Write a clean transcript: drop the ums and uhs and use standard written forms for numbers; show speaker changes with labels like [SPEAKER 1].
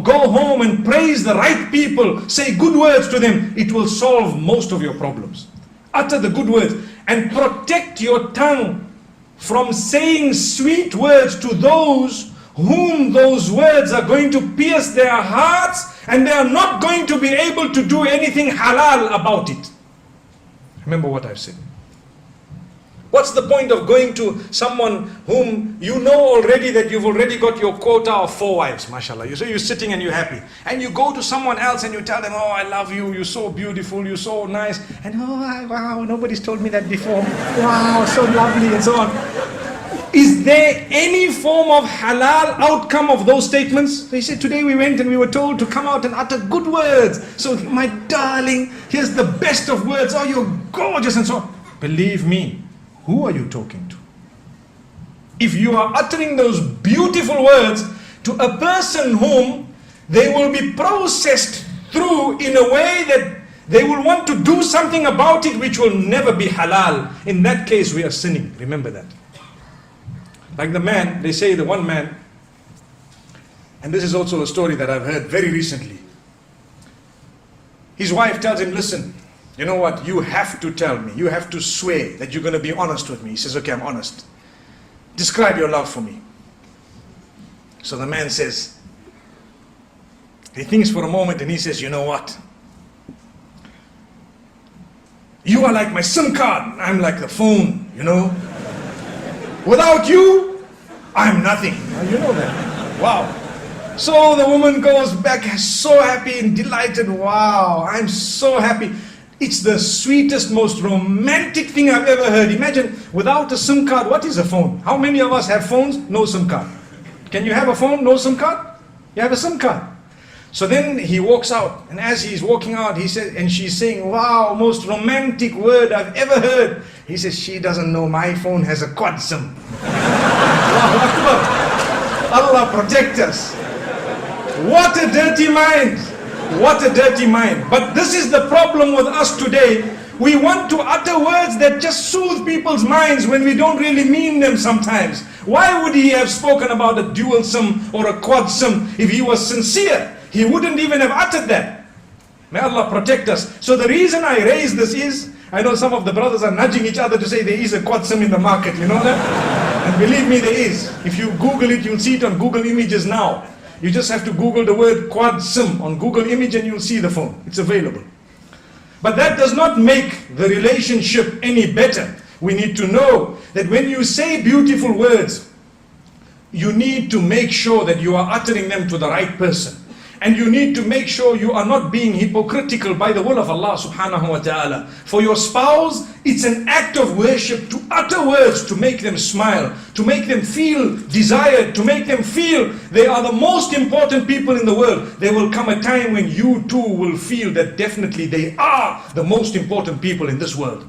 [SPEAKER 1] go home and praise the right people, say good words to them, it will solve most of your problems. Utter the good words and protect your tongue from saying sweet words to those whom those words are going to pierce their hearts, and they are not going to be able to do anything halal about it. Remember what I've said. What's the point of going to someone whom you know already that you've already got your quota of 4 wives, mashallah. So you're sitting and you're happy. And you go to someone else and you tell them, oh, I love you, you're so beautiful, you're so nice. And oh, wow, nobody's told me that before. Wow, so lovely and so on. Is there any form of halal outcome of those statements? They said, today we went and we were told to come out and utter good words. So my darling, here's the best of words. Oh, you're gorgeous and so on. Believe me, who are you talking to? If you are uttering those beautiful words to a person whom they will be processed through in a way that they will want to do something about it which will never be halal, in that case we are sinning. Remember that. Like the man, they say the one man, and this is also a story that I've heard very recently. His wife tells him, listen, you know what, you have to tell me, you have to swear that you're going to be honest with me. He says, okay, I'm honest. Describe your love for me. So the man says, he thinks for a moment and he says, you know what? You are like my SIM card, I'm like the phone, you know. Without you, I'm nothing. You know that. Wow. So the woman goes back so happy and delighted. Wow, I'm so happy. It's the sweetest, most romantic thing I've ever heard. Imagine, without a SIM card, what is a phone? How many of us have phones? No SIM card. Can you have a phone, no SIM card? You have a SIM card. So then he walks out, and as he's walking out, he says, and she's saying, wow, most romantic word I've ever heard. He says, she doesn't know my phone has a quad SIM. Allah protect us. What a dirty mind. What a dirty mind. But this is the problem with us today. We want to utter words that just soothe people's minds when we don't really mean them sometimes. Why would he have spoken about a dual SIM or a quad SIM if he was sincere? He wouldn't even have uttered that. May Allah protect us. So the reason I raise this is, I know some of the brothers are nudging each other to say there is a quad SIM in the market, you know that? And believe me, there is. If you Google it, you'll see it on Google Images now. You just have to Google the word quad SIM on Google Image and you'll see the phone. It's available. But that does not make the relationship any better. We need to know that when you say beautiful words, you need to make sure that you are uttering them to the right person. And you need to make sure you are not being hypocritical by the will of Allah subhanahu wa ta'ala. For your spouse, it's an act of worship to utter words to make them smile, to make them feel desired, to make them feel they are the most important people in the world. There will come a time when you too will feel that definitely they are the most important people in this world.